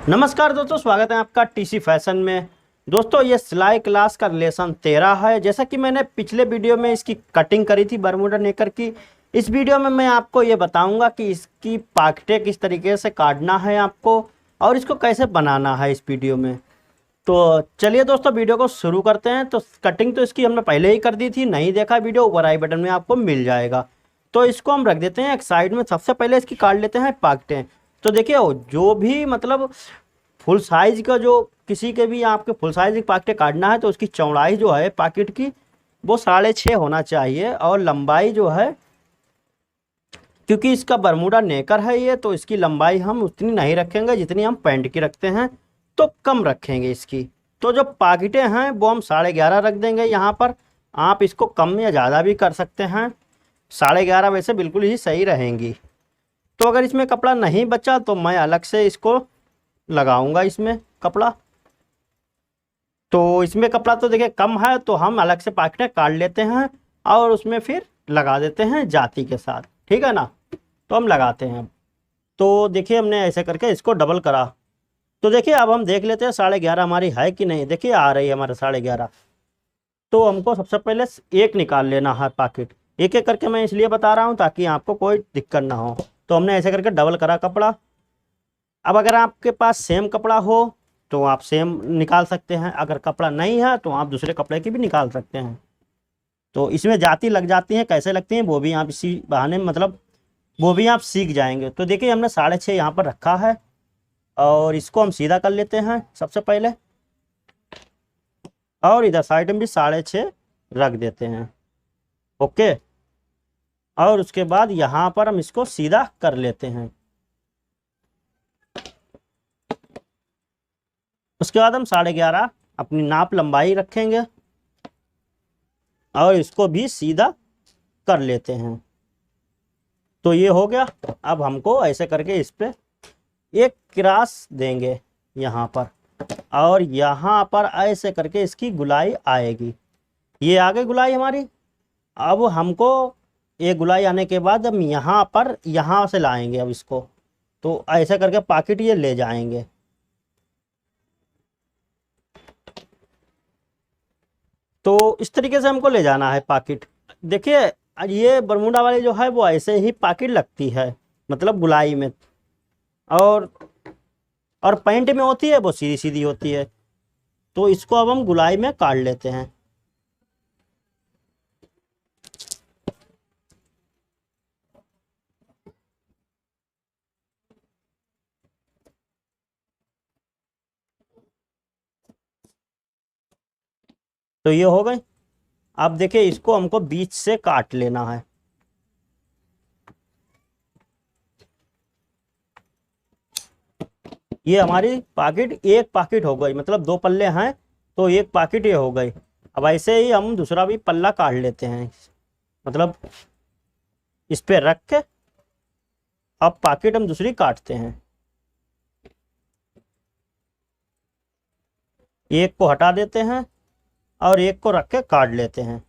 नमस्कार दोस्तों, स्वागत है आपका टीसी फैशन में। दोस्तों, ये सिलाई क्लास का लेसन 13 है। जैसा कि मैंने पिछले वीडियो में इसकी कटिंग करी थी बरमूडा नेकर की, इस वीडियो में मैं आपको ये बताऊंगा कि इसकी पॉकेटें किस तरीके से काटना है आपको और इसको कैसे बनाना है इस वीडियो में। तो चलिए दोस्तों, वीडियो को शुरू करते हैं। तो कटिंग तो इसकी हमने पहले ही कर दी थी, नहीं देखा वीडियो ऊपर आई बटन में आपको मिल जाएगा। तो इसको हम रख देते हैं एक साइड में। सबसे पहले इसकी काट लेते हैं पॉकेटें। तो देखिए, जो भी मतलब फुल साइज का, जो किसी के भी आपके फुल साइज की पॉकेट काटना है तो उसकी चौड़ाई जो है पॉकेट की वो 6.5 होना चाहिए। और लंबाई जो है, क्योंकि इसका बरमूडा नेकर है ये, तो इसकी लंबाई हम उतनी नहीं रखेंगे जितनी हम पैंट की रखते हैं, तो कम रखेंगे इसकी। तो जो पॉकेटें हैं वो हम 11.5 रख देंगे यहाँ पर। आप इसको कम या ज़्यादा भी कर सकते हैं। 11.5 वैसे बिल्कुल ही सही रहेंगी। तो अगर इसमें कपड़ा नहीं बचा तो मैं अलग से इसको लगाऊंगा इसमें कपड़ा। तो इसमें कपड़ा तो देखिए कम है, तो हम अलग से पॉकेटें काट लेते हैं और उसमें फिर लगा देते हैं जाती के साथ। ठीक है ना। तो हम लगाते हैं। तो देखिए, हमने ऐसे करके इसको डबल करा। तो देखिए, अब हम देख लेते हैं 11.5 हमारी है कि नहीं। देखिए, आ रही है हमारा 11.5। तो हमको सबसे पहले एक निकाल लेना है पॉकेट। एक एक करके मैं इसलिए बता रहा हूँ ताकि आपको कोई दिक्कत ना हो। तो हमने ऐसे करके डबल करा कपड़ा। अब अगर आपके पास सेम कपड़ा हो तो आप सेम निकाल सकते हैं, अगर कपड़ा नहीं है तो आप दूसरे कपड़े की भी निकाल सकते हैं। तो इसमें जाती लग जाती हैं, कैसे लगती हैं वो भी आप इसी बहाने मतलब वो भी आप सीख जाएंगे। तो देखिए, हमने 6.5 यहाँ पर रखा है और इसको हम सीधा कर लेते हैं सबसे पहले। और इधर साइड में भी 6.5 रख देते हैं। ओके। और उसके बाद यहाँ पर हम इसको सीधा कर लेते हैं। उसके बाद हम 11.5 अपनी नाप लंबाई रखेंगे और इसको भी सीधा कर लेते हैं। तो ये हो गया। अब हमको ऐसे करके इस पे एक क्रॉस देंगे यहाँ पर, और यहाँ पर ऐसे करके इसकी गुलाई आएगी। ये आ गई गुलाई हमारी। अब हमको ये गुलाई आने के बाद हम यहाँ पर यहाँ से लाएंगे अब इसको। तो ऐसे करके पॉकेट ये ले जाएंगे। तो इस तरीके से हमको ले जाना है पॉकेट। देखिए, ये बरमूडा वाली जो है वो ऐसे ही पॉकेट लगती है, मतलब गुलाई में। और और पैंट में होती है वो सीधी सीधी होती है। तो इसको अब हम गुलाई में काट लेते हैं। तो ये हो गई। अब देखिए, इसको हमको बीच से काट लेना है। ये हमारी पॉकेट एक पॉकेट हो गई, मतलब 2 पल्ले हैं तो एक पॉकेट ये हो गई। अब ऐसे ही हम दूसरा भी पल्ला काट लेते हैं, मतलब इस पे रख के अब पॉकेट हम दूसरी काटते हैं। एक को हटा देते हैं और एक को रख के काट लेते हैं।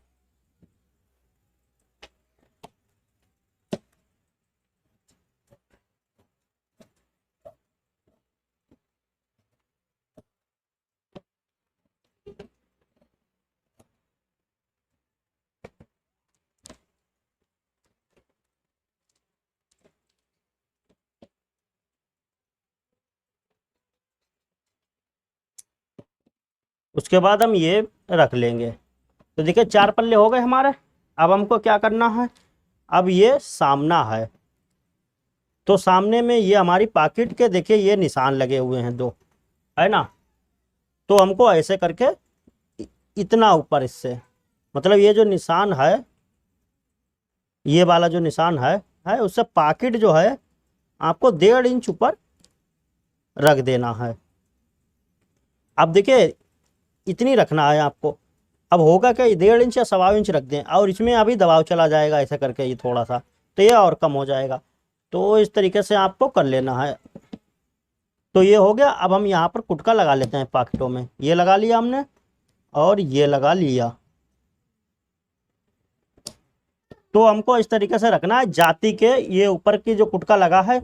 उसके बाद हम ये रख लेंगे। तो देखिए, 4 पल्ले हो गए हमारे। अब हमको क्या करना है, अब ये सामना है। तो सामने में ये हमारी पॉकेट के देखिए ये निशान लगे हुए हैं 2, है ना। तो हमको ऐसे करके इतना ऊपर इससे, मतलब ये जो निशान है, ये वाला जो निशान है उससे पॉकेट जो है आपको 1.5 इंच ऊपर रख देना है। अब देखिए, इतनी रखना है आपको। अब होगा क्या, 1.5 इंच या 1.25 इंच रख दें और इसमें अभी दबाव चला जाएगा ऐसा करके ये थोड़ा सा, तो ये और कम हो जाएगा। तो इस तरीके से आपको कर लेना है। तो ये हो गया। अब हम यहाँ पर कुटका लगा लेते हैं पॉकेटों में। ये लगा लिया हमने और ये लगा लिया। तो हमको इस तरीके से रखना है। जाती के ये ऊपर की जो कुटका लगा है,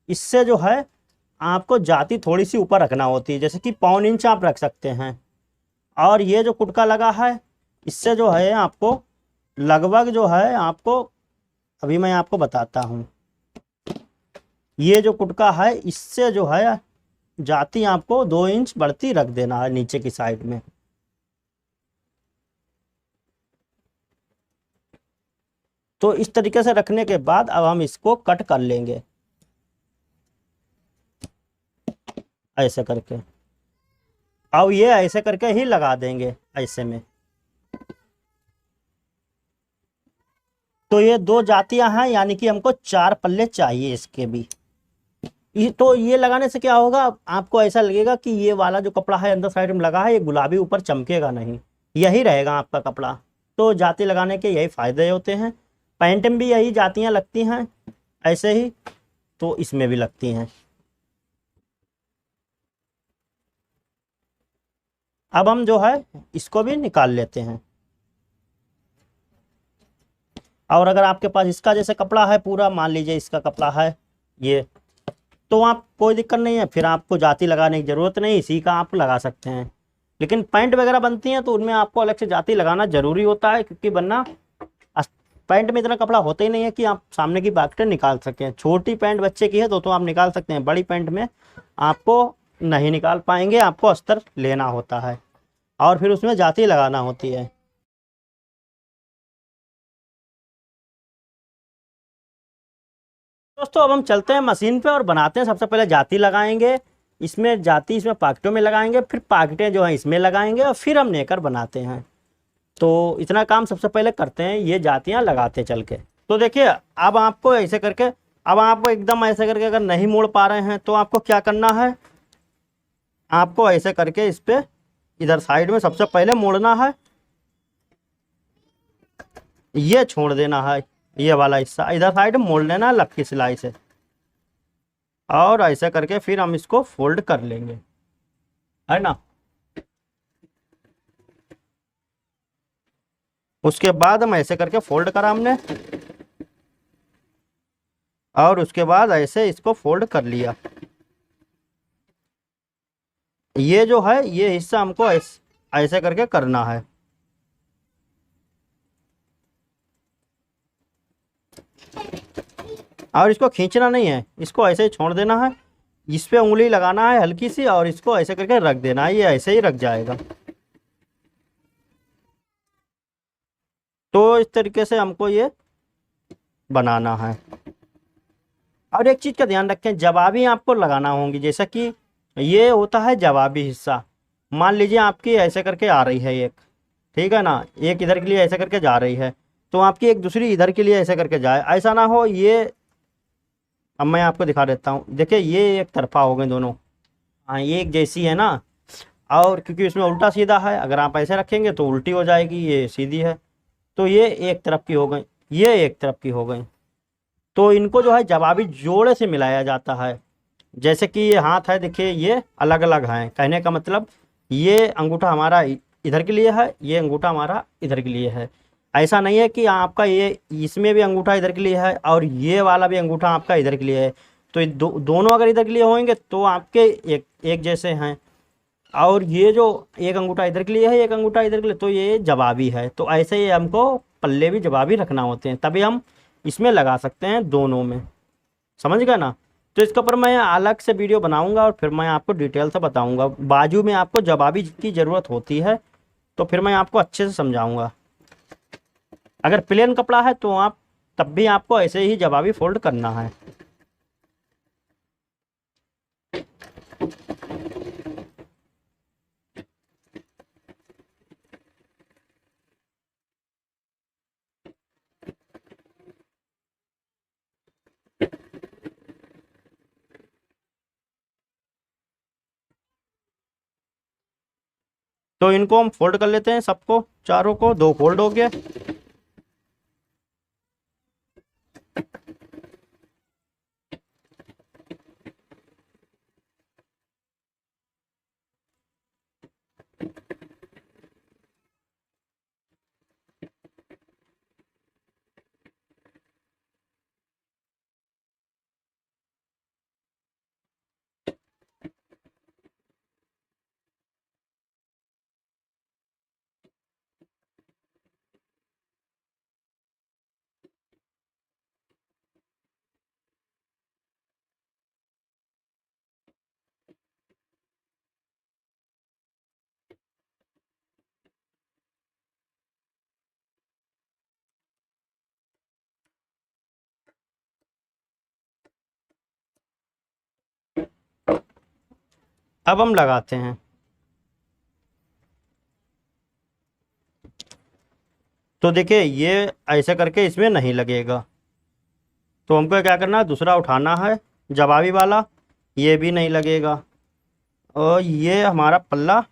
इससे जो है आपको जाती थोड़ी सी ऊपर रखना होती है, जैसे कि 1.25 इंच आप रख सकते हैं। और ये जो कुटका लगा है, इससे जो है आपको लगभग जो है आपको, अभी मैं आपको बताता हूँ। ये जो कुटका है, इससे जो है जाती आपको 2 इंच बढ़ती रख देना है नीचे की साइड में। तो इस तरीके से रखने के बाद अब हम इसको कट कर लेंगे ऐसे करके। अब ये ऐसे करके ही लगा देंगे ऐसे में। तो ये 2 जातियां हैं, यानी कि हमको 4 पल्ले चाहिए इसके भी। तो ये लगाने से क्या होगा, आपको ऐसा लगेगा कि ये वाला जो कपड़ा है अंदर साइड में लगा है, ये गुलाबी ऊपर चमकेगा नहीं, यही रहेगा आपका कपड़ा। तो जाती लगाने के यही फायदे होते हैं। पैंट में भी यही जातियां लगती हैं ऐसे ही, तो इसमें भी लगती हैं। अब हम जो है इसको भी निकाल लेते हैं। और अगर आपके पास इसका जैसे कपड़ा है पूरा, मान लीजिए इसका कपड़ा है ये, तो आप कोई दिक्कत नहीं है, फिर आपको जाती लगाने की ज़रूरत नहीं, इसी का आप लगा सकते हैं। लेकिन पैंट वगैरह बनती हैं तो उनमें आपको अलग से जाती लगाना ज़रूरी होता है, क्योंकि वरना पैंट में इतना कपड़ा होता ही नहीं है कि आप सामने की पॉकेटें निकाल सकें। छोटी पैंट बच्चे की है तो आप निकाल सकते हैं, बड़ी पैंट में आपको नहीं निकाल पाएंगे, आपको अस्तर लेना होता है और फिर उसमें जाती लगाना होती है। दोस्तों अब हम चलते हैं मशीन पे और बनाते हैं। सबसे पहले जाती लगाएंगे, इसमें जाती इसमें पॉकेटों में लगाएंगे, फिर पॉकेटें जो हैं इसमें लगाएंगे और फिर हम नेकर बनाते हैं। तो इतना काम सबसे पहले करते हैं, ये जातियाँ लगाते चल के। तो देखिए अब आपको ऐसे करके, अब आप एकदम ऐसे करके अगर नहीं मोड़ पा रहे हैं तो आपको क्या करना है, आपको ऐसे करके इस पे इधर साइड में सबसे पहले मोड़ना है, ये छोड़ देना है, ये वाला हिस्सा इधर साइड में मोड़ लेना है लक्की सिलाई से। और ऐसे करके फिर हम इसको फोल्ड कर लेंगे, है ना। उसके बाद हम ऐसे करके फोल्ड करा हमने, और उसके बाद ऐसे इसको फोल्ड कर लिया। ये जो है ये हिस्सा हमको ऐसे करके करना है। और इसको खींचना नहीं है, इसको ऐसे ही छोड़ देना है। इस पे उंगली लगाना है हल्की सी और इसको ऐसे करके रख देना है, ये ऐसे ही रख जाएगा। तो इस तरीके से हमको ये बनाना है। और एक चीज़ का ध्यान रखें, जवाबी आपको लगाना होंगी, जैसा कि ये होता है जवाबी हिस्सा। मान लीजिए आपकी ऐसे करके आ रही है एक, ठीक है ना, एक इधर के लिए ऐसे करके जा रही है, तो आपकी एक दूसरी इधर के लिए ऐसे करके जाए, ऐसा ना हो ये। अब मैं आपको दिखा देता हूँ, देखिए ये एक तरफा हो गए दोनों, हाँ ये एक जैसी है ना। और क्योंकि इसमें उल्टा सीधा है, अगर आप ऐसे रखेंगे तो उल्टी हो जाएगी, ये सीधी है। तो ये एक तरफ की हो गई, ये एक तरफ की हो गई। तो इनको जो है जवाबी जोड़े से मिलाया जाता है। जैसे कि ये हाथ है, देखिए ये अलग अलग हैं, कहने का मतलब ये अंगूठा हमारा इधर के लिए है, ये अंगूठा हमारा इधर के लिए है। ऐसा नहीं है कि आपका ये इसमें भी अंगूठा इधर के लिए है और ये वाला भी अंगूठा आपका इधर के लिए है। तो ये दोनों अगर इधर के लिए होंगे तो आपके एक एक जैसे हैं। और ये जो एक अंगूठा इधर के लिए है, एक अंगूठा इधर के लिए, तो ये जवाबी है। तो ऐसे ही हमको पल्ले भी जवाबी रखना होते हैं, तभी हम इसमें लगा सकते हैं दोनों में। समझ गए ना। तो इसके ऊपर मैं अलग से वीडियो बनाऊंगा और फिर मैं आपको डिटेल से बताऊंगा। बाजू में आपको जवाबी की ज़रूरत होती है, तो फिर मैं आपको अच्छे से समझाऊंगा। अगर प्लेन कपड़ा है तो आप तब भी आपको ऐसे ही जवाबी फोल्ड करना है। तो इनको हम फोल्ड कर लेते हैं, सबको चारों को, 2 फोल्ड हो गया। अब हम लगाते हैं। तो देखिए ये ऐसे करके इसमें नहीं लगेगा, तो हमको क्या करना है, दूसरा उठाना है जवाबी वाला, ये भी नहीं लगेगा। और ये हमारा पल्ला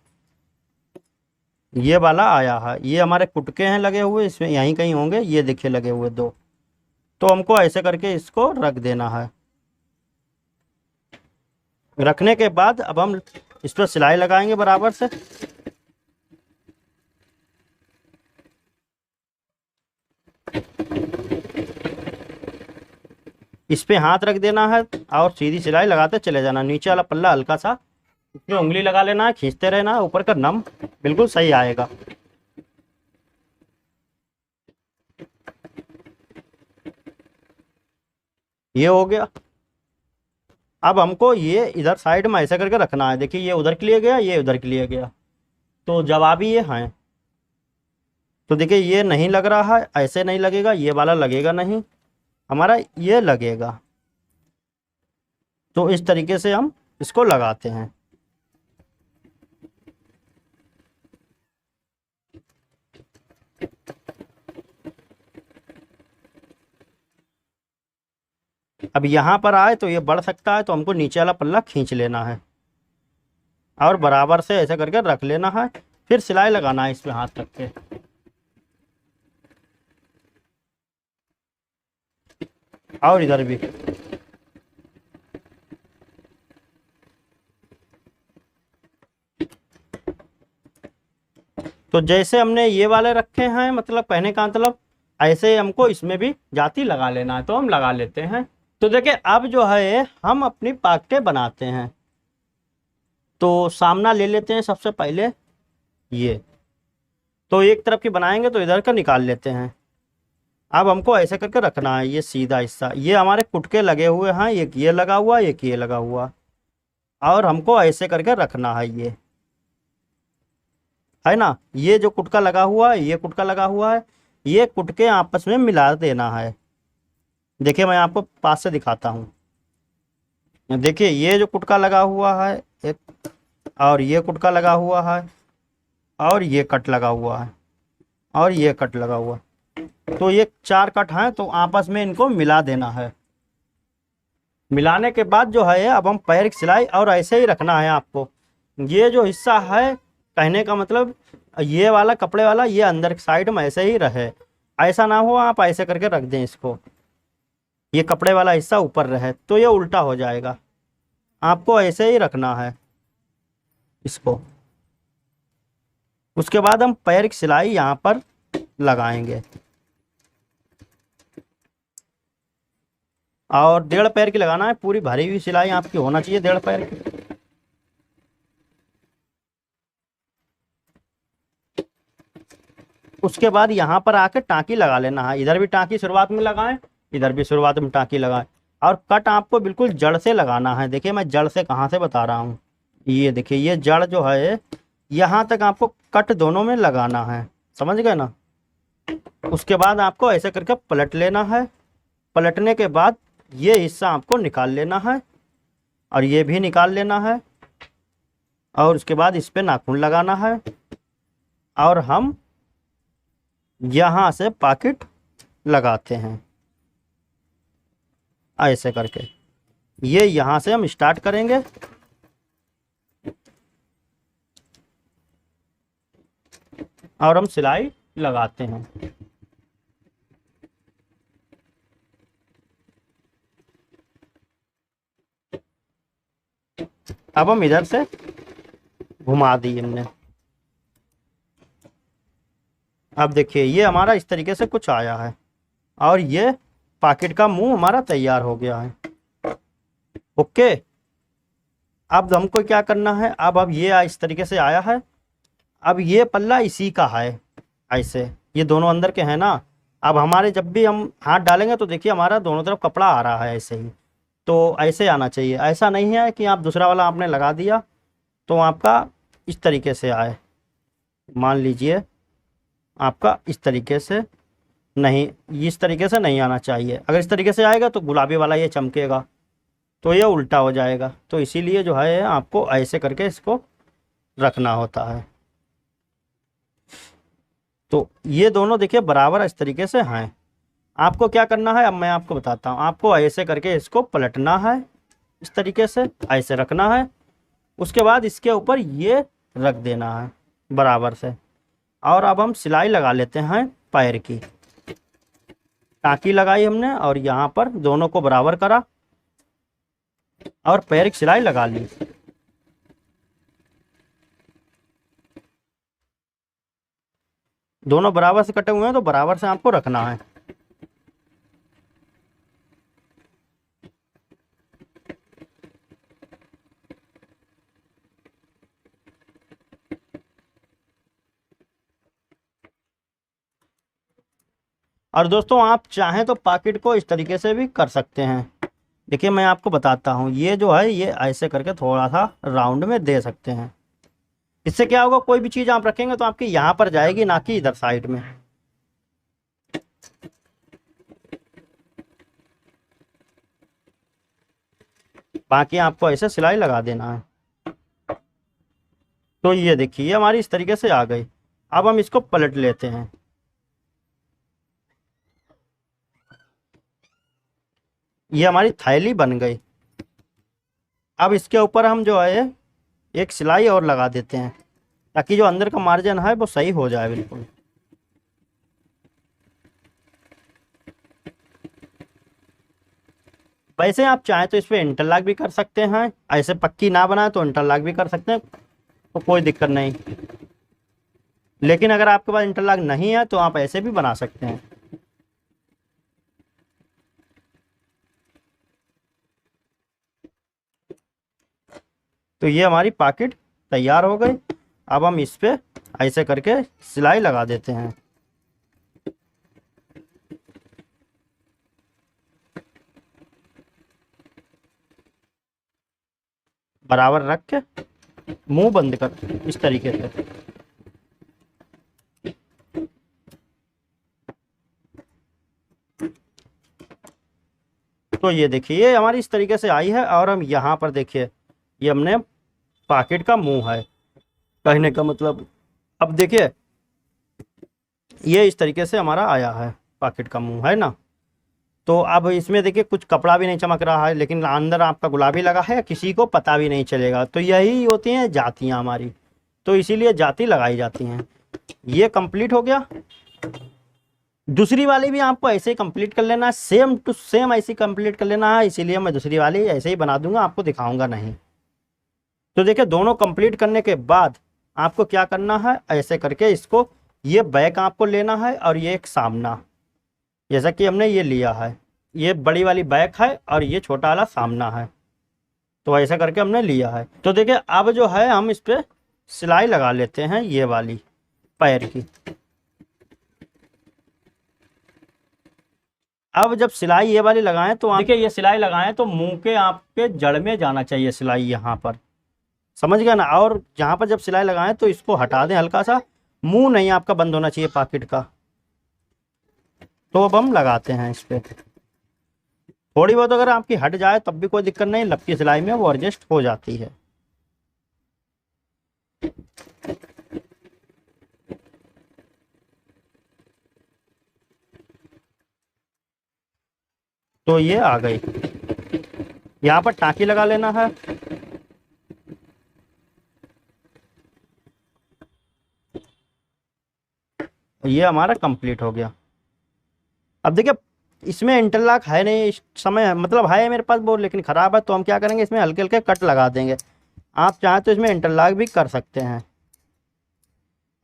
ये वाला आया है, ये हमारे कुटके हैं लगे हुए, इसमें यहीं कहीं होंगे, ये देखिए लगे हुए दो। तो हमको ऐसे करके इसको रख देना है। रखने के बाद अब हम इस पर सिलाई लगाएंगे बराबर से। इस पे हाथ रख देना है और सीधी सिलाई लगाते चले जाना। नीचे वाला पल्ला हल्का सा इसमें उंगली लगा लेना है, खींचते रहना है, ऊपर का नम बिल्कुल सही आएगा। ये हो गया। अब हमको ये इधर साइड में ऐसा करके रखना है। देखिए ये उधर के लिए गया, ये उधर के लिए गया, तो जवाबी ये है। तो देखिए ये नहीं लग रहा है, ऐसे नहीं लगेगा, ये वाला लगेगा नहीं, हमारा ये लगेगा। तो इस तरीके से हम इसको लगाते हैं। अब यहाँ पर आए तो ये बढ़ सकता है, तो हमको नीचे वाला पल्ला खींच लेना है और बराबर से ऐसे करके रख लेना है। फिर सिलाई लगाना है इसमें हाथ रख के। और इधर भी। तो जैसे हमने ये वाले रखे हैं, मतलब कहने का मतलब ऐसे हमको इसमें भी जाती लगा लेना है, तो हम लगा लेते हैं। तो देखिए अब जो है हम अपनी पॉकेटें बनाते हैं। तो सामना ले लेते हैं सबसे पहले ये, तो एक तरफ की बनाएंगे तो इधर का निकाल लेते हैं। अब हमको ऐसे करके रखना है, ये सीधा हिस्सा, ये हमारे कुटके लगे हुए हैं, एक ये लगा हुआ, एक ये लगा हुआ, और हमको ऐसे करके रखना है ना। ये जो कुटका लगा हुआ है, ये कुटका लगा हुआ है, ये कुटके आपस में मिला देना है। देखिए मैं आपको पास से दिखाता हूँ। देखिए ये जो कुटका लगा हुआ है एक, और ये कुटका लगा हुआ है, और ये कट लगा हुआ है, और ये कट लगा हुआ है। तो ये 4 कट हैं, तो आपस में इनको मिला देना है। मिलाने के बाद जो है अब हम पैर की सिलाई और ऐसे ही रखना है आपको। ये जो हिस्सा है, कहने का मतलब ये वाला कपड़े वाला ये अंदर की साइड में ऐसे ही रहे, ऐसा ना हो आप ऐसे करके रख दें इसको, ये कपड़े वाला हिस्सा ऊपर रहे, तो ये उल्टा हो जाएगा। आपको ऐसे ही रखना है इसको। उसके बाद हम पैर की सिलाई यहाँ पर लगाएंगे, और 1.5 पैर की लगाना है। पूरी भरी हुई सिलाई आपकी होना चाहिए 1.5 पैर की। उसके बाद यहाँ पर आके टाँकी लगा लेना है। इधर भी टाँकी शुरुआत में लगाएं, इधर भी शुरुआत में टाँकी लगाएं, और कट आपको बिल्कुल जड़ से लगाना है। देखिए मैं जड़ से कहाँ से बता रहा हूँ, ये देखिए ये जड़ जो है यहाँ तक आपको कट दोनों में लगाना है, समझ गए ना। उसके बाद आपको ऐसे करके पलट लेना है। पलटने के बाद ये हिस्सा आपको निकाल लेना है, और ये भी निकाल लेना है, और उसके बाद इस पे नाखून लगाना है, और हम यहाँ से पॉकेट लगाते हैं ऐसे करके। ये यहाँ से हम स्टार्ट करेंगे, और हम सिलाई लगाते हैं। अब हम इधर से घुमा दी हमने। अब देखिए ये हमारा इस तरीके से कुछ आया है, और ये पॉकेट का मुंह हमारा तैयार हो गया है। ओके, अब हमको क्या करना है, अब ये इस तरीके से आया है। अब ये पल्ला इसी का है, ऐसे ये दोनों अंदर के हैं ना। अब हमारे जब भी हम हाथ डालेंगे तो देखिए हमारा दोनों तरफ कपड़ा आ रहा है ऐसे ही, तो ऐसे आना चाहिए। ऐसा नहीं है कि आप दूसरा वाला आपने लगा दिया तो आपका इस तरीके से आए। मान लीजिए आपका इस तरीके से नहीं, इस तरीके से नहीं आना चाहिए। अगर इस तरीके से आएगा तो गुलाबी वाला ये चमकेगा, तो ये उल्टा हो जाएगा। तो इसीलिए जो है आपको ऐसे करके इसको रखना होता है। तो ये दोनों देखिए बराबर इस तरीके से हैं। आपको क्या करना है अब मैं आपको बताता हूँ। आपको ऐसे करके इसको पलटना है, इस तरीके से ऐसे रखना है। उसके बाद इसके ऊपर ये रख देना है बराबर से। और अब हम सिलाई लगा लेते हैं पैर की। टाँकी लगाई हमने और यहाँ पर दोनों को बराबर करा और पैर की सिलाई लगा ली। दोनों बराबर से कटे हुए हैं तो बराबर से आपको रखना है। और दोस्तों आप चाहें तो पॉकेट को इस तरीके से भी कर सकते हैं। देखिए मैं आपको बताता हूँ, ये जो है ये ऐसे करके थोड़ा सा राउंड में दे सकते हैं। इससे क्या होगा, कोई भी चीज़ आप रखेंगे तो आपकी यहाँ पर जाएगी, ना कि इधर साइड में। बाकी आपको ऐसे सिलाई लगा देना है। तो ये देखिए ये हमारी इस तरीके से आ गई। अब हम इसको पलट लेते हैं। ये हमारी थैली बन गई। अब इसके ऊपर हम जो है एक सिलाई और लगा देते हैं ताकि जो अंदर का मार्जिन है वो सही हो जाए बिल्कुल। वैसे आप चाहें तो इस पर इंटरलॉक भी कर सकते हैं, ऐसे पक्की ना बनाए तो इंटरलॉक भी कर सकते हैं, तो कोई दिक्कत नहीं। लेकिन अगर आपके पास इंटरलॉक नहीं है तो आप ऐसे भी बना सकते हैं। तो ये हमारी पॉकेट तैयार हो गई। अब हम इस पे ऐसे करके सिलाई लगा देते हैं। बराबर रख के मुंह बंद कर इस तरीके से। तो ये देखिए ये हमारी इस तरीके से आई है। और हम यहाँ पर देखिए ये हमने पॉकेट का मुंह है, कहने का मतलब। अब देखिए ये इस तरीके से हमारा आया है, पॉकेट का मुंह है ना। तो अब इसमें देखिए कुछ कपड़ा भी नहीं चमक रहा है, लेकिन अंदर आपका गुलाबी लगा है, किसी को पता भी नहीं चलेगा। तो यही होती हैं जातियाँ हमारी, तो इसीलिए जाति लगाई जाती हैं। ये कंप्लीट हो गया। दूसरी वाली भी आपको ऐसे ही कंप्लीट कर लेना है, सेम टू सेम ऐसे ही कंप्लीट कर लेना है। इसीलिए मैं दूसरी वाली ऐसे ही बना दूंगा, आपको दिखाऊंगा नहीं। तो देखिए दोनों कंप्लीट करने के बाद आपको क्या करना है, ऐसे करके इसको ये बैक आपको लेना है और ये एक सामना, जैसा कि हमने ये लिया है। ये बड़ी वाली बैक है और ये छोटा वाला सामना है। तो ऐसा करके हमने लिया है। तो देखिए अब जो है हम इस पे सिलाई लगा लेते हैं ये वाली पैर की। अब जब सिलाई ये वाली लगाएं तो देखिए ये सिलाई लगाएं तो मुंह के आपके जड़ में जाना चाहिए सिलाई, यहाँ पर, समझ गया ना। और जहाँ पर जब सिलाई लगाएं तो इसको हटा दें हल्का सा, मुंह नहीं आपका बंद होना चाहिए पॉकेट का। तो अब हम लगाते हैं इस पे। थोड़ी बहुत अगर आपकी हट जाए तब भी कोई दिक्कत नहीं, लपकी सिलाई में वो एडजस्ट हो जाती है। तो ये आ गई। यहाँ पर टाँकी लगा लेना है। ये हमारा कंप्लीट हो गया। अब देखिए इसमें इंटरलॉक है नहीं इस समय, मतलब है मेरे पास वो लेकिन ख़राब है। तो हम क्या करेंगे, इसमें हल्के हल्के कट लगा देंगे। आप चाहें तो इसमें इंटरलॉक भी कर सकते हैं।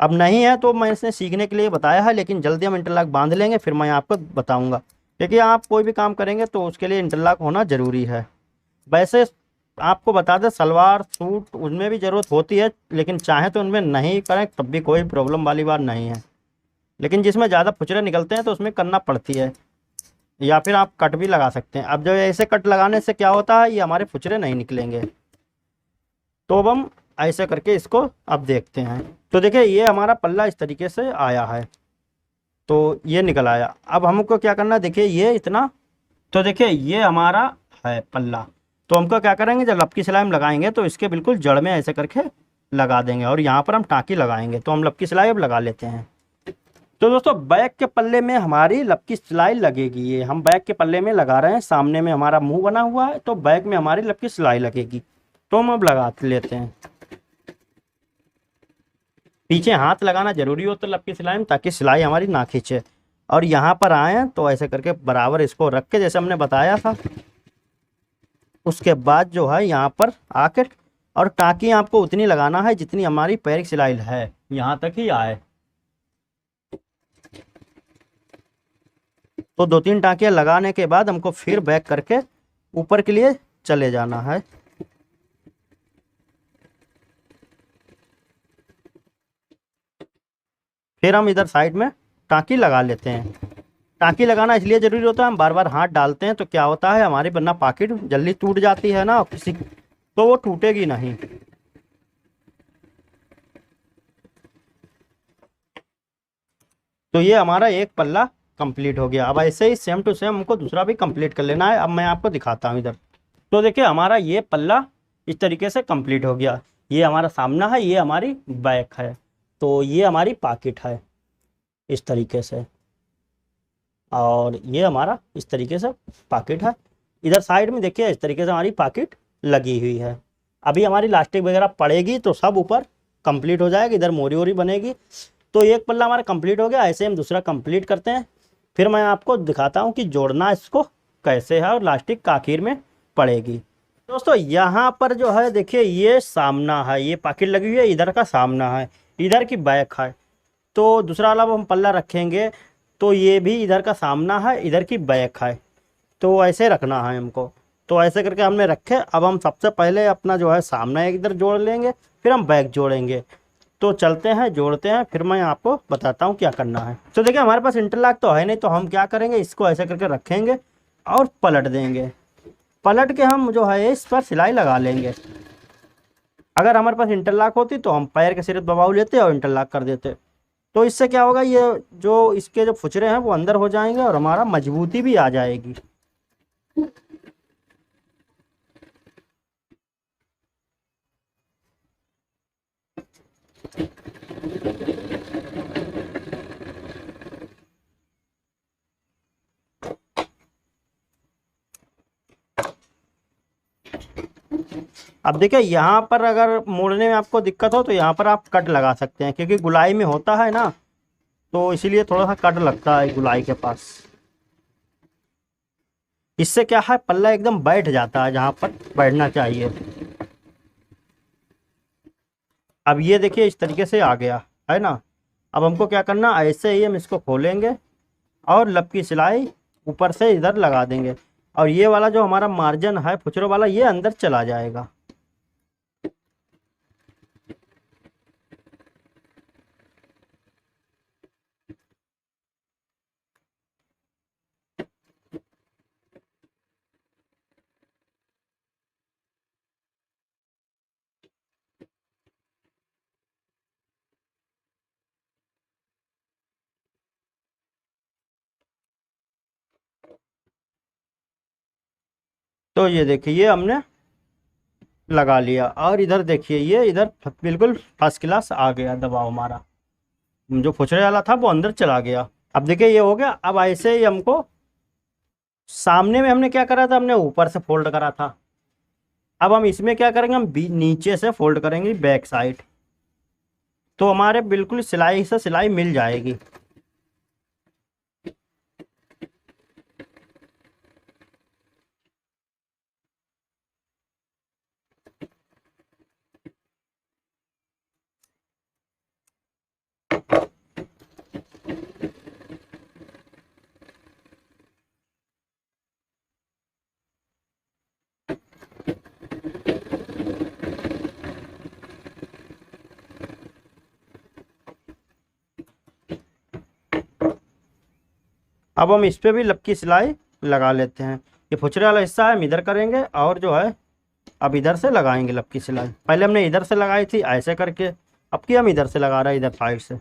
अब नहीं है तो मैं इसने सीखने के लिए बताया है, लेकिन जल्दी हम इंटरलॉक बांध लेंगे फिर मैं आपको बताऊंगा। क्योंकि आप कोई भी काम करेंगे तो उसके लिए इंटरलॉक होना ज़रूरी है। वैसे आपको बता दें सलवार सूट उनमें भी ज़रूरत होती है, लेकिन चाहें तो उनमें नहीं करें तब भी कोई प्रॉब्लम वाली बात नहीं है। लेकिन जिसमें ज़्यादा फुचरे निकलते हैं तो उसमें करना पड़ती है, या फिर आप कट भी लगा सकते हैं। अब जब ऐसे कट लगाने से क्या होता है, ये हमारे फुचरे नहीं निकलेंगे। तो अब हम ऐसे करके इसको अब देखते हैं। तो देखिए ये हमारा पल्ला इस तरीके से आया है, तो ये निकल आया। अब हमको क्या करना है, देखिए ये इतना, तो देखिए ये हमारा है पल्ला। तो हमको क्या करेंगे, जब लपकी सिलाई हम लगाएंगे तो इसके बिल्कुल जड़ में ऐसे करके लगा देंगे और यहाँ पर हम टाँकी लगाएंगे। तो हम लपकी सिलाई अब लगा लेते हैं। तो दोस्तों बैक के पल्ले में हमारी लपकी सिलाई लगेगी। ये हम बैक के पल्ले में लगा रहे हैं, सामने में हमारा मुंह बना हुआ है तो बैक में हमारी लपकी सिलाई लगेगी। तो हम अब लगा लेते हैं। पीछे हाथ लगाना जरूरी होता है लपकी सिलाई में, ताकि सिलाई हमारी ना खींचे। और यहाँ पर आए तो ऐसे करके बराबर इसको रख के, जैसे हमने बताया था, उसके बाद जो है यहाँ पर आके और टाँकी आपको उतनी लगाना है जितनी हमारी पैर की सिलाई है, यहाँ तक ही आए। तो 2-3 टाँकियाँ लगाने के बाद हमको फिर बैक करके ऊपर के लिए चले जाना है। फिर हम इधर साइड में टाँकी लगा लेते हैं। टाँकी लगाना इसलिए ज़रूरी होता है, हम बार बार हाथ डालते हैं तो क्या होता है, हमारी वरना पॉकेट जल्दी टूट जाती है ना, किसी तो वो टूटेगी नहीं। तो ये हमारा एक पल्ला कंप्लीट हो गया। अब ऐसे ही सेम टू सेम हमको दूसरा भी कंप्लीट कर लेना है। अब मैं आपको दिखाता हूँ इधर। तो देखिए हमारा ये पल्ला इस तरीके से कंप्लीट हो गया। ये हमारा सामना है, ये हमारी बैक है, तो ये हमारी पॉकेट है इस तरीके से, और ये हमारा इस तरीके से पॉकेट है। इधर साइड में देखिए इस तरीके से हमारी पॉकेट लगी हुई है। अभी हमारी लास्टिक वगैरह पड़ेगी तो सब ऊपर कंप्लीट हो जाएगा, इधर मोरी वोरी बनेगी। तो एक पल्ला हमारा कंप्लीट हो गया। ऐसे हम दूसरा कंप्लीट करते हैं, फिर मैं आपको दिखाता हूँ कि जोड़ना इसको कैसे है और लास्टिक आखिर में पड़ेगी। दोस्तों यहाँ पर जो है देखिए, ये सामना है, ये पॉकेट लगी हुई है, इधर का सामना है, इधर की बैक है। तो दूसरा वाला हम पल्ला रखेंगे तो ये भी इधर का सामना है, इधर की बैक है, तो ऐसे रखना है हमको। तो ऐसे करके हमने रखे। अब हम सबसे पहले अपना जो है सामना एक इधर जोड़ लेंगे, फिर हम बैक जोड़ेंगे। तो चलते हैं, जोड़ते हैं, फिर मैं आपको बताता हूँ क्या करना है। तो देखिए हमारे पास इंटरलॉक तो है नहीं, तो हम क्या करेंगे, इसको ऐसे करके रखेंगे और पलट देंगे। पलट के हम जो है इस पर सिलाई लगा लेंगे। अगर हमारे पास इंटरलॉक होती तो हम पैर के सिरे दबाव लेते और इंटरलॉक कर देते। तो इससे क्या होगा, ये जो इसके जो फुचरे हैं वो अंदर हो जाएंगे और हमारा मजबूती भी आ जाएगी। अब देखिए यहाँ पर अगर मोड़ने में आपको दिक्कत हो तो यहाँ पर आप कट लगा सकते हैं, क्योंकि गुलाई में होता है ना, तो इसीलिए थोड़ा सा कट लगता है गुलाई के पास। इससे क्या है, पल्ला एकदम बैठ जाता है जहाँ पर बैठना चाहिए। अब ये देखिए इस तरीके से आ गया है ना। अब हमको क्या करना, ऐसे ही हम इसको खोलेंगे और लब की सिलाई ऊपर से इधर लगा देंगे, और ये वाला जो हमारा मार्जिन है फुचरों वाला, ये अंदर चला जाएगा। तो ये देखिए ये हमने लगा लिया, और इधर देखिए ये इधर बिल्कुल फर्स्ट क्लास आ गया दबाव हमारा। जो फुचरे वाला था वो अंदर चला गया। अब देखिए ये हो गया। अब ऐसे ही हमको सामने में हमने क्या करा था, हमने ऊपर से फोल्ड करा था। अब हम इसमें क्या करेंगे, हम नीचे से फोल्ड करेंगे बैक साइड, तो हमारे बिल्कुल सिलाई से सिलाई मिल जाएगी। अब हम इस पे भी लपकी सिलाई लगा लेते हैं। ये फुचरे वाला हिस्सा है हम इधर करेंगे, और जो है अब इधर से लगाएंगे लपकी सिलाई। पहले हमने इधर से लगाई थी ऐसे करके, अब की हम इधर से लगा रहे हैं, इधर साइड से।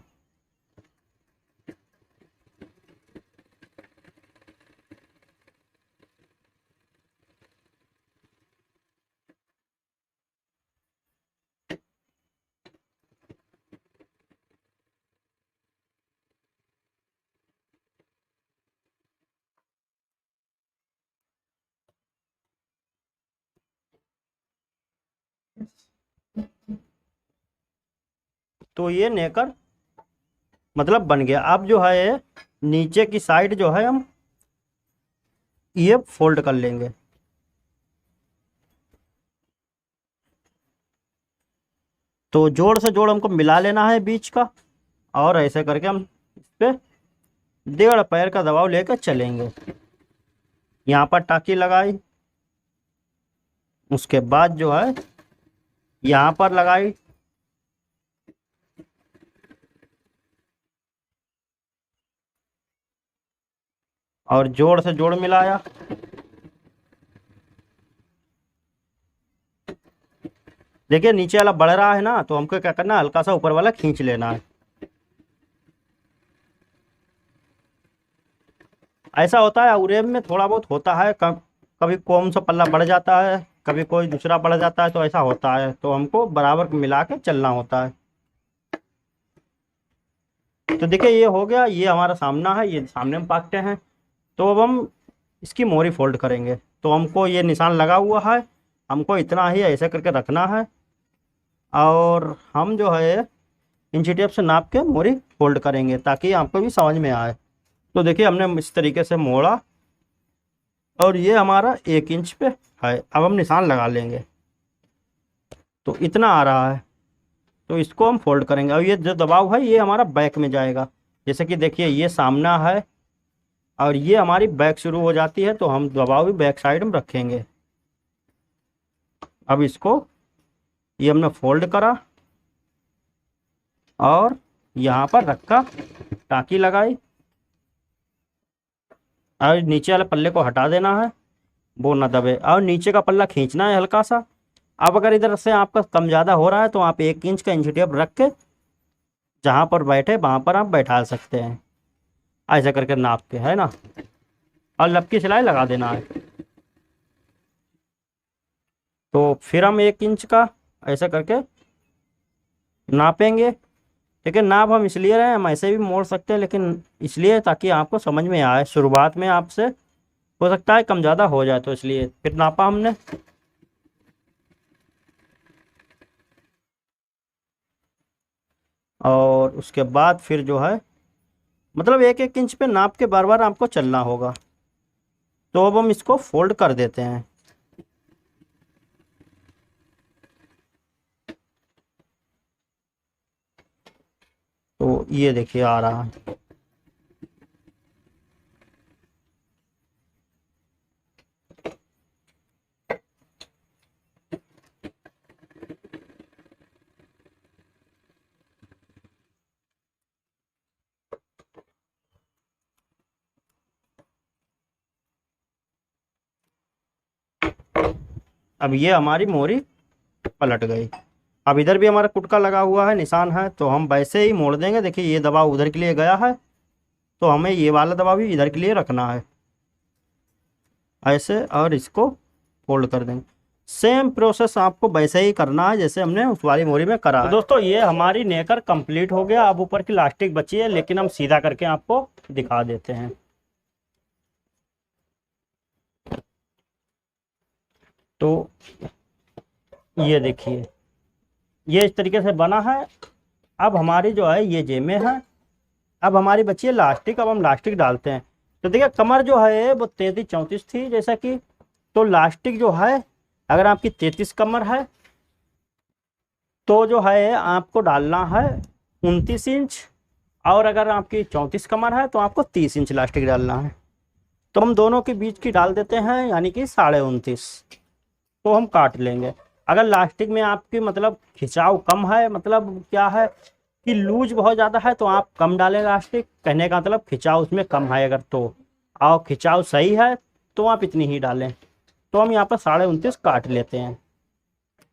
तो ये नेकर मतलब बन गया। अब जो है नीचे की साइड जो है हम ये फोल्ड कर लेंगे। तो जोड़ से जोड़ हमको मिला लेना है बीच का, और ऐसे करके हम इस पे 1.5 पैर का दबाव लेकर चलेंगे। यहाँ पर टाकी लगाई, उसके बाद जो है यहाँ पर लगाई, और जोड़ से जोड़ मिलाया। देखिए नीचे वाला बढ़ रहा है ना, तो हमको क्या करना है, हल्का सा ऊपर वाला खींच लेना है। ऐसा होता है उरेम में, थोड़ा बहुत होता है, कभी कौन सा पल्ला बढ़ जाता है, कभी कोई दूसरा बढ़ जाता है, तो ऐसा होता है, तो हमको बराबर मिला के चलना होता है। तो देखिए ये हो गया, ये हमारा सामना है, ये सामने में पाकते हैं। तो अब हम इसकी मोरी फोल्ड करेंगे। तो हमको ये निशान लगा हुआ है, हमको इतना ही ऐसे करके रखना है, और हम जो है इंची टेप से नाप के मोरी फोल्ड करेंगे ताकि आपको भी समझ में आए। तो देखिए हमने इस तरीके से मोड़ा, और ये हमारा 1 इंच पे है। अब हम निशान लगा लेंगे, तो इतना आ रहा है, तो इसको हम फोल्ड करेंगे। और ये जो दबाव है ये हमारा बैक में जाएगा। जैसे कि देखिए ये सामना है, और ये हमारी बैक शुरू हो जाती है, तो हम दबाव भी बैक साइड में रखेंगे। अब इसको ये हमने फोल्ड करा, और यहाँ पर रखा, टाँकी लगाई, और नीचे वाले पल्ले को हटा देना है, वो ना दबे, और नीचे का पल्ला खींचना है हल्का सा। अब अगर इधर से आपका कम ज़्यादा हो रहा है, तो आप 1 इंच का इंची टेप रख के जहाँ पर बैठे वहाँ पर आप बैठा सकते हैं, ऐसा करके नाप के, है ना। और लपकी सिलाई लगा देना है। तो फिर हम 1 इंच का ऐसा करके नापेंगे। लेकिन नाप हम इसलिए रहे, हम ऐसे भी मोड़ सकते हैं, लेकिन इसलिए ताकि आपको समझ में आए। शुरुआत में आपसे हो सकता है कम ज़्यादा हो जाए, तो इसलिए फिर नापा हमने। और उसके बाद फिर जो है मतलब 1-1 इंच पे नाप के बार बार आपको चलना होगा। तो अब हम इसको फोल्ड कर देते हैं। तो ये देखिए आ रहा है। अब ये हमारी मोरी पलट गई। अब इधर भी हमारा कुटका लगा हुआ है, निशान है, तो हम वैसे ही मोड़ देंगे। देखिए ये दबाव उधर के लिए गया है, तो हमें ये वाला दबाव भी इधर के लिए रखना है ऐसे, और इसको फोल्ड कर देंगे। सेम प्रोसेस आपको वैसे ही करना है जैसे हमने उस वाली मोरी में करा है। तो दोस्तों ये हमारी नेकर कंप्लीट हो गया। अब ऊपर की लास्टिक बची है, लेकिन हम सीधा करके आपको दिखा देते हैं। तो ये देखिए ये इस तरीके से बना है। अब हमारी जो है ये जेमें है। अब हमारी बची है लास्टिक। अब हम लास्टिक डालते हैं। तो देखिए कमर जो है वो 33-34 थी जैसा कि, तो लास्टिक जो है अगर आपकी 33 कमर है तो जो है आपको डालना है 29 इंच, और अगर आपकी 34 कमर है तो आपको 30 इंच लास्टिक डालना है। तो हम दोनों के बीच की डाल देते हैं, यानी कि 29.5। तो हम काट लेंगे। अगर लास्टिक में आपकी मतलब खिंचाव कम है, मतलब क्या है कि लूज बहुत ज़्यादा है, तो आप कम डालें लास्टिक। कहने का मतलब खिंचाव उसमें कम है अगर, तो और खिंचाव सही है तो आप इतनी ही डालें। तो हम यहाँ पर 29.5 काट लेते हैं।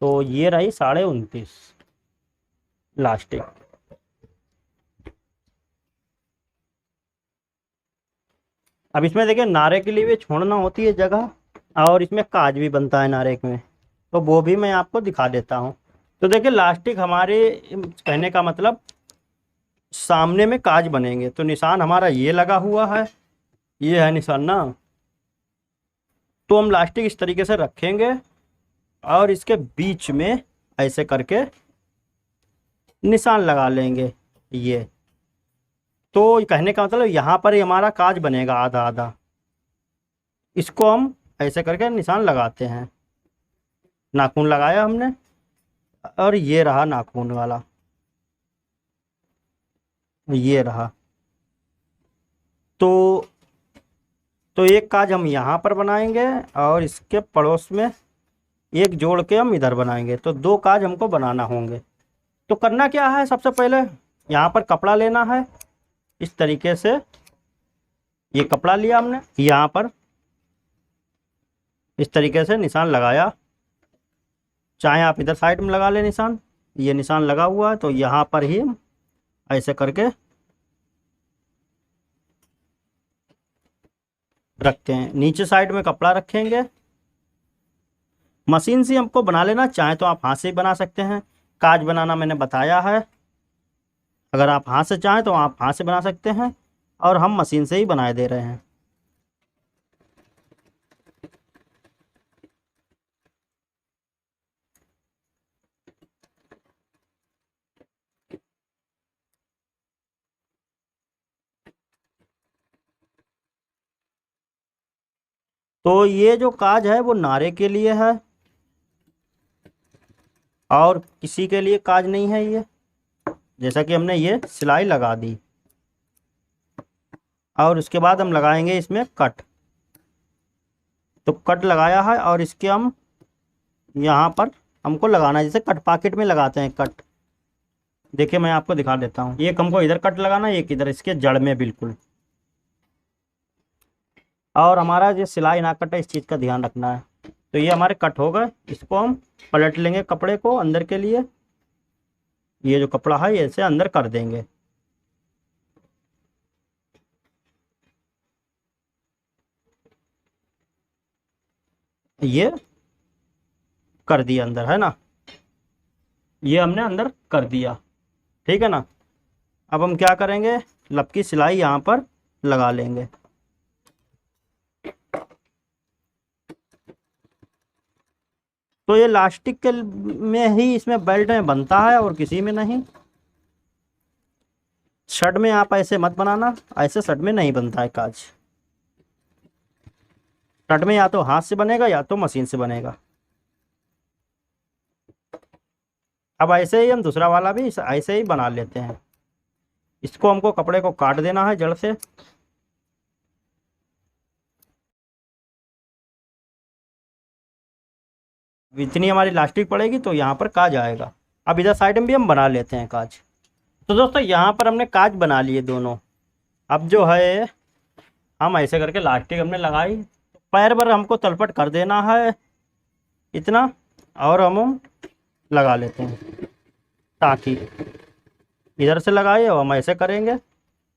तो ये रही 29.5 लास्टिक। अब इसमें देखिए नारे के लिए भी छोड़ना होती है जगह, और इसमें काज भी बनता है नारे में, तो वो भी मैं आपको दिखा देता हूँ। तो देखिए लास्टिक हमारे कहने का मतलब सामने में काज बनेंगे। तो निशान हमारा ये लगा हुआ है, ये है निशान ना। तो हम लास्टिक इस तरीके से रखेंगे, और इसके बीच में ऐसे करके निशान लगा लेंगे ये। तो कहने का मतलब यहाँ पर ही हमारा काज बनेगा आधा आधा। इसको हम ऐसे करके निशान लगाते हैं। नाखून लगाया हमने, और ये रहा नाखून वाला, ये रहा। तो एक काज हम यहाँ पर बनाएंगे, और इसके पड़ोस में एक जोड़ के हम इधर बनाएंगे। तो दो काज हमको बनाना होंगे। तो करना क्या है, सबसे पहले यहाँ पर कपड़ा लेना है। इस तरीके से ये कपड़ा लिया हमने, यहाँ पर इस तरीके से निशान लगाया। चाहे आप इधर साइड में लगा लें निशान, ये निशान लगा हुआ है। तो यहाँ पर ही हम ऐसे करके रखते हैं। नीचे साइड में कपड़ा रखेंगे। मशीन से हमको बना लेना, चाहे तो आप हाथ से ही बना सकते हैं। काज बनाना मैंने बताया है, अगर आप हाथ से चाहें तो आप हाथ से बना सकते हैं, और हम मशीन से ही बनाए दे रहे हैं। तो ये जो काज है वो नारे के लिए है, और किसी के लिए काज नहीं है ये। जैसा कि हमने ये सिलाई लगा दी, और उसके बाद हम लगाएंगे इसमें कट। तो कट लगाया है, और इसके हम यहाँ पर हमको लगाना है, जैसे कट पॉकेट में लगाते हैं कट। देखिए मैं आपको दिखा देता हूँ। एक हमको इधर कट लगाना है, एक इधर इसके जड़ में बिल्कुल। और हमारा जो सिलाई ना कटे, इस चीज़ का ध्यान रखना है। तो ये हमारे कट हो गए। इसको हम पलट लेंगे कपड़े को अंदर के लिए। ये जो कपड़ा है ये ऐसे अंदर कर देंगे। ये कर दिया अंदर, है ना, ये हमने अंदर कर दिया। ठीक है ना। अब हम क्या करेंगे, लपकी सिलाई यहाँ पर लगा लेंगे। तो ये लास्टिक के में ही इसमें बेल्ट में बनता है, और किसी में नहीं। शर्ट में आप ऐसे मत बनाना, ऐसे शर्ट में नहीं बनता है काज। शर्ट में या तो हाथ से बनेगा या तो मशीन से बनेगा। अब ऐसे ही हम दूसरा वाला भी ऐसे ही बना लेते हैं। इसको हमको कपड़े को काट देना है जड़ से। इतनी हमारी लास्टिक पड़ेगी तो यहाँ पर काज आएगा। अब इधर साइड में भी हम बना लेते हैं काज। तो दोस्तों यहाँ पर हमने काज बना लिए दोनों। अब जो है हम ऐसे करके लास्टिक हमने लगाई। पैर पर हमको तलपट कर देना है इतना, और हम लगा लेते हैं। ताकि इधर से लगाए, और हम ऐसे करेंगे,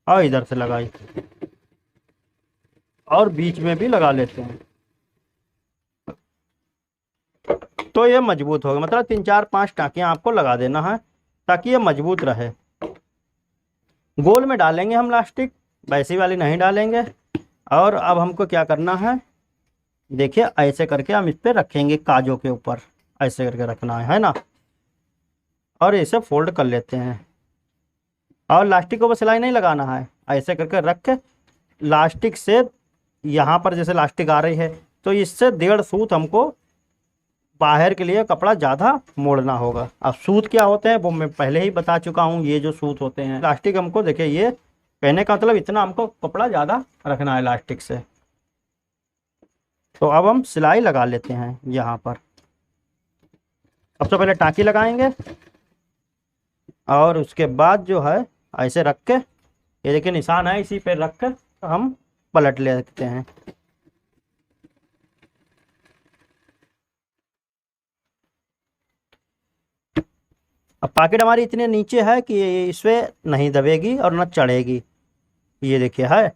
और इधर से लगाई, और बीच में भी लगा लेते हैं। तो ये मजबूत होगा, मतलब 3 4 5 टाँकियाँ आपको लगा देना है, ताकि ये मजबूत रहे। गोल में डालेंगे हम लास्टिक, वैसी वाली नहीं डालेंगे। और अब हमको क्या करना है, देखिए ऐसे करके हम इस पे रखेंगे काजों के ऊपर। ऐसे करके रखना है ना, और इसे फोल्ड कर लेते हैं। और लास्टिक को बस सिलाई नहीं लगाना है, ऐसे करके रख के लास्टिक से यहाँ पर जैसे लास्टिक आ रही है, तो इससे 1.5 सूत हमको बाहर के लिए कपड़ा ज़्यादा मोड़ना होगा। अब सूत क्या होते हैं वो मैं पहले ही बता चुका हूँ। ये जो सूत होते हैं लास्टिक, हमको देखिए ये कहने का मतलब इतना हमको कपड़ा ज़्यादा रखना है लास्टिक से। तो अब हम सिलाई लगा लेते हैं यहाँ पर। सबसे पहले टाँकी लगाएंगे, और उसके बाद जो है ऐसे रख के, ये देखिए निशान है, इसी पे रख कर हम पलट लेते हैं। अब पॉकेट हमारी इतने नीचे है कि ये इससे नहीं दबेगी और न चढ़ेगी। ये देखिए है।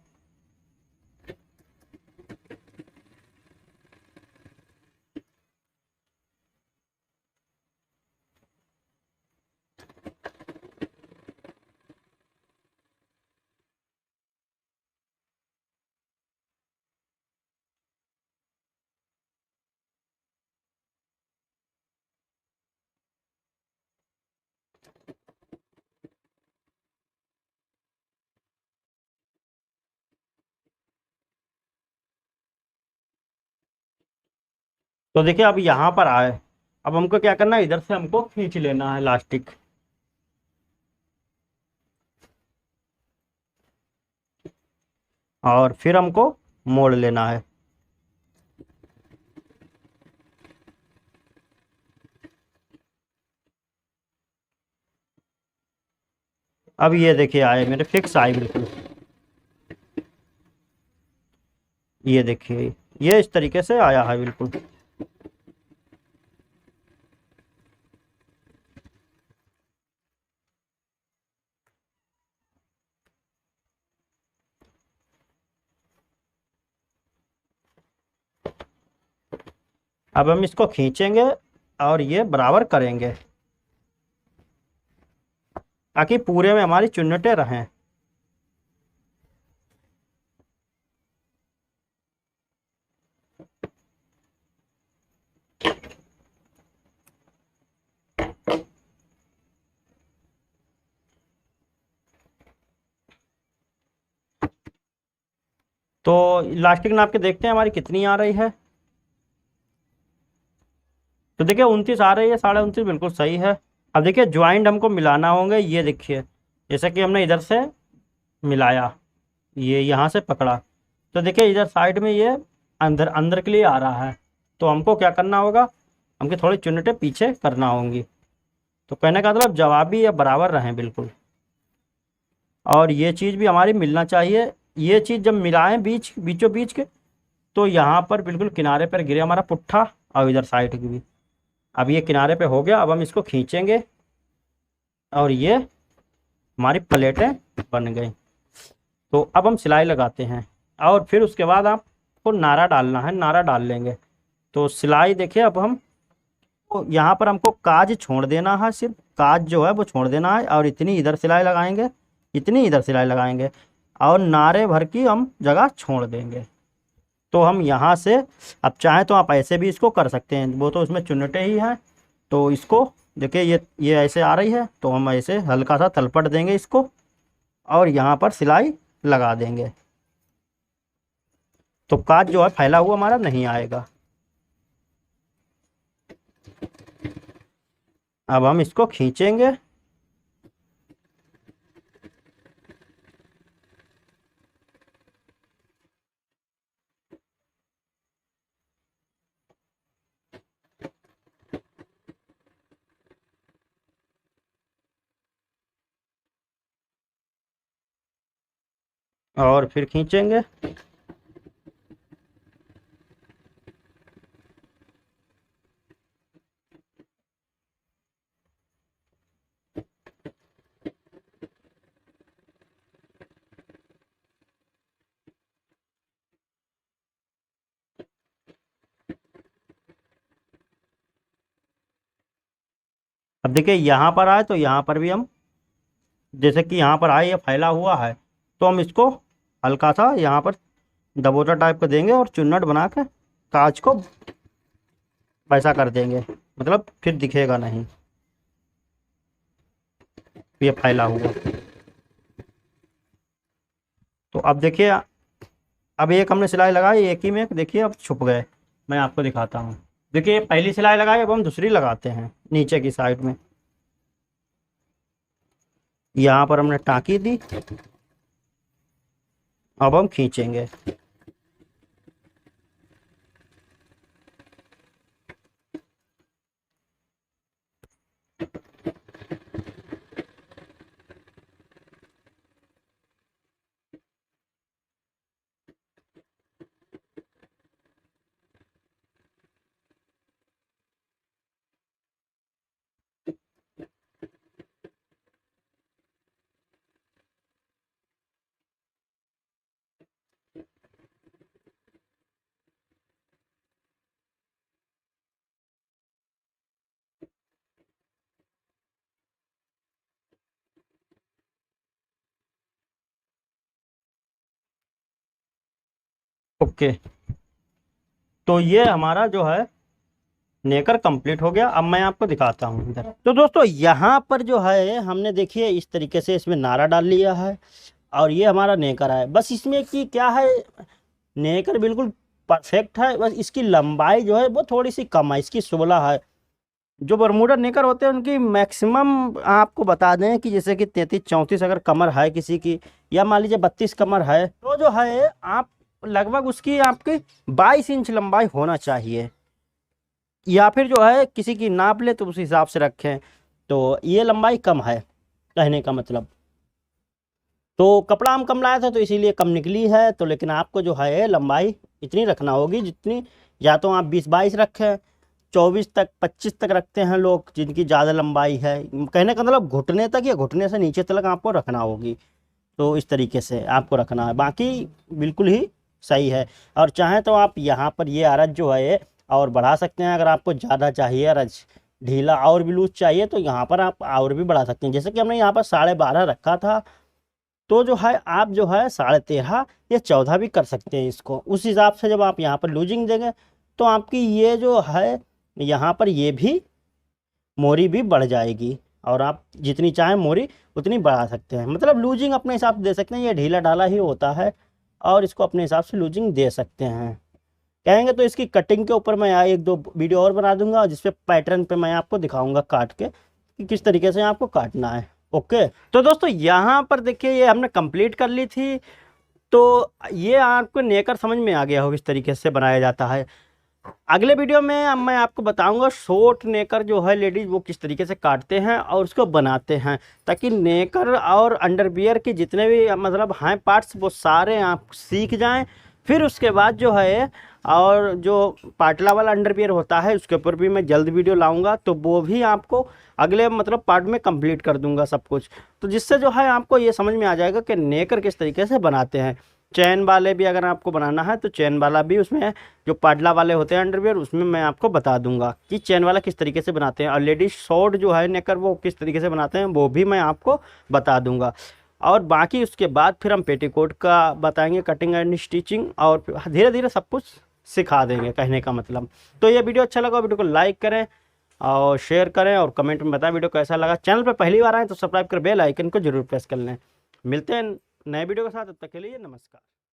तो देखिए अब यहाँ पर आए, अब हमको क्या करना है, इधर से हमको खींच लेना है इलास्टिक। और फिर हमको मोड़ लेना है। अब ये देखिए आए मेरे, फिक्स आए बिल्कुल। ये देखिए ये इस तरीके से आया है बिल्कुल। अब हम इसको खींचेंगे और ये बराबर करेंगे ताकि पूरे में हमारी चुन्नटें रहें। तो इलास्टिक नाप के देखते हैं हमारी कितनी आ रही है। तो देखिए 29 आ रही है, 29.5 बिल्कुल सही है। अब देखिए ज्वाइंट हमको मिलाना होंगे, ये देखिए जैसा कि हमने इधर से मिलाया, ये यहाँ से पकड़ा, तो देखिए इधर साइड में ये अंदर अंदर के लिए आ रहा है। तो हमको क्या करना होगा, हमको थोड़ी चुन्नटें पीछे करना होंगी। तो कहने का मतलब जवाबी या बराबर रहें बिल्कुल। और ये चीज़ भी हमारी मिलना चाहिए। ये चीज़ जब मिलाएं बीचों बीच के, तो यहाँ पर बिल्कुल किनारे पर गिरे हमारा पुट्ठा, और इधर साइड की भी। अब ये किनारे पे हो गया, अब हम इसको खींचेंगे और ये हमारी प्लेटें बन गई। तो अब हम सिलाई लगाते हैं और फिर उसके बाद आपको नारा डालना है, नारा डाल लेंगे। तो सिलाई देखिए अब हम, तो यहाँ पर हमको काज छोड़ देना है, सिर्फ काज जो है वो छोड़ देना है, और इतनी इधर सिलाई लगाएंगे, इतनी इधर सिलाई लगाएंगे, और नारे भर की हम जगह छोड़ देंगे। तो हम यहाँ से, अब चाहें तो आप ऐसे भी इसको कर सकते हैं, वो तो उसमें चुन्नटें ही हैं। तो इसको देखिए ये ऐसे आ रही है, तो हम ऐसे हल्का सा तलपट देंगे इसको और यहाँ पर सिलाई लगा देंगे। तो काज जो है फैला हुआ हमारा नहीं आएगा। अब हम इसको खींचेंगे और फिर खींचेंगे। अब देखिए यहाँ पर आए, तो यहाँ पर भी हम, जैसे कि यहाँ पर आए ये फैला हुआ है, तो हम इसको हल्का सा यहाँ पर दबोचा टाइप का देंगे और चुन्नट बना के कांच को वैसा कर देंगे, मतलब फिर दिखेगा नहीं ये फैला हुआ। तो अब देखिए, अब एक हमने सिलाई लगाई, एक ही में देखिए अब छुप गए। मैं आपको दिखाता हूँ। देखिए पहली सिलाई लगाई, अब हम दूसरी लगाते हैं नीचे की साइड में। यहाँ पर हमने टाँकी दी, अब हम खींचेंगे। ओके, तो ये हमारा जो है नेकर कंप्लीट हो गया। अब मैं आपको दिखाता हूँ इधर। तो दोस्तों यहाँ पर जो है हमने देखिए इस तरीके से इसमें नारा डाल लिया है, और ये हमारा नेकर है। बस इसमें कि क्या है, नेकर बिल्कुल परफेक्ट है। बस इसकी लंबाई जो है वो थोड़ी सी कम है, इसकी 16 है। जो बरमूडा नेकर होते हैं उनकी मैक्सिमम आपको बता दें कि जैसे कि 33-34 अगर कमर है किसी की, या मान लीजिए 32 कमर है, तो जो है आप लगभग उसकी आपकी 22 इंच लंबाई होना चाहिए। या फिर जो है किसी की नाप ले तो उस हिसाब से रखें। तो ये लंबाई कम है कहने का मतलब। तो कपड़ा हम कम लाया था तो इसीलिए कम निकली है। तो लेकिन आपको जो है लंबाई इतनी रखना होगी जितनी, या तो आप 20-22 रखें, 24 तक 25 तक रखते हैं लोग जिनकी ज़्यादा लंबाई है। कहने का मतलब घुटने तक या घुटने से नीचे तक आपको रखना होगी। तो इस तरीके से आपको रखना है, बाकी बिल्कुल ही सही है। और चाहें तो आप यहाँ पर ये अरज जो है और बढ़ा सकते हैं। अगर आपको ज़्यादा चाहिए अरज ढीला और भी लूज चाहिए तो यहाँ पर आप और भी बढ़ा सकते हैं। जैसे कि हमने यहाँ पर 12.5 रखा था, तो जो है आप जो है 13.5 या 14 भी कर सकते हैं इसको। उस हिसाब से जब आप यहाँ पर लूजिंग देंगे तो आपकी ये जो है यहाँ पर ये भी मोरी भी बढ़ जाएगी, और आप जितनी चाहें मोरी उतनी बढ़ा सकते हैं। मतलब लूजिंग अपने हिसाब से दे सकते हैं, ये ढीला ढाला ही होता है और इसको अपने हिसाब से लूजिंग दे सकते हैं। कहेंगे तो इसकी कटिंग के ऊपर मैं 1-2 वीडियो और बना दूंगा जिसपे पैटर्न पे मैं आपको दिखाऊंगा काट के कि किस तरीके से आपको काटना है। ओके, तो दोस्तों यहाँ पर देखिए ये हमने कंप्लीट कर ली थी। तो ये आपको नेकर समझ में आ गया होगा इस तरीके से बनाया जाता है। अगले वीडियो में अब मैं आपको बताऊंगा शॉर्ट नेकर जो है लेडीज वो किस तरीके से काटते हैं और उसको बनाते हैं, ताकि नेकर और अंडरवियर के जितने भी मतलब हैं पार्ट्स वो सारे आप सीख जाएं। फिर उसके बाद जो है और जो पाटला वाला अंडरवियर होता है उसके ऊपर भी मैं जल्द वीडियो लाऊंगा, तो वो भी आपको अगले मतलब पार्ट में कंप्लीट कर दूंगा सब कुछ। तो जिससे जो है आपको ये समझ में आ जाएगा कि नेकर किस तरीके से बनाते हैं। चैन वाले भी अगर आपको बनाना है तो चैन वाला भी उसमें जो पाडला वाले होते हैं अंडरवियर उसमें मैं आपको बता दूंगा कि चैन वाला किस तरीके से बनाते हैं, और लेडीज शॉर्ट जो है नेकर वो किस तरीके से बनाते हैं वो भी मैं आपको बता दूंगा। और बाकी उसके बाद फिर हम पेटीकोट का बताएंगे कटिंग एंड स्टिचिंग, और धीरे धीरे सब कुछ सिखा देंगे कहने का मतलब। तो ये वीडियो अच्छा लगा वीडियो को लाइक करें और शेयर करें और कमेंट में बताएं वीडियो कैसा लगा। चैनल पर पहली बार आए तो सब्सक्राइब कर बेल आइकन को जरूर प्रेस कर लें। मिलते हैं नए वीडियो के साथ, तब तक के लिए नमस्कार।